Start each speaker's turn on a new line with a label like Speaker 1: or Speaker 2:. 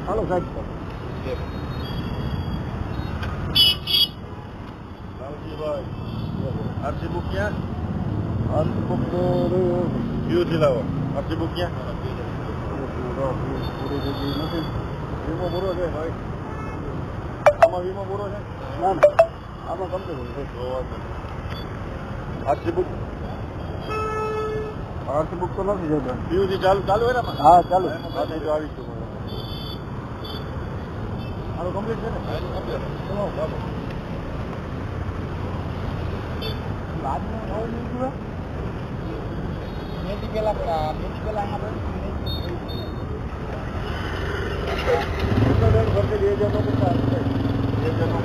Speaker 1: હાલો સાહેબ
Speaker 2: Laljibhai RC book ક્યાં
Speaker 1: RC book તો
Speaker 2: ક્યુ દિલાવો આરસી બુક ક્યાં
Speaker 1: પૂરી જગ્યાએ નથી.
Speaker 2: વીમો પૂરો છે ભાઈ આમાં વીમો પૂરો છે
Speaker 1: ના ના આમાં કમ્પ્લીટ છે.
Speaker 2: આરસી બુક
Speaker 1: આરસી બુક તો નથી જતો.
Speaker 2: પીયુસી ચાલુ ચાલુ હોય ને
Speaker 1: હા ચાલુ.
Speaker 2: હા તો આવી છું આનું કમ્પ્લીટ છે ને ચલો બાબુ
Speaker 1: મેડિકલ આમાં
Speaker 2: ભરતી 2000 નો 2000 નો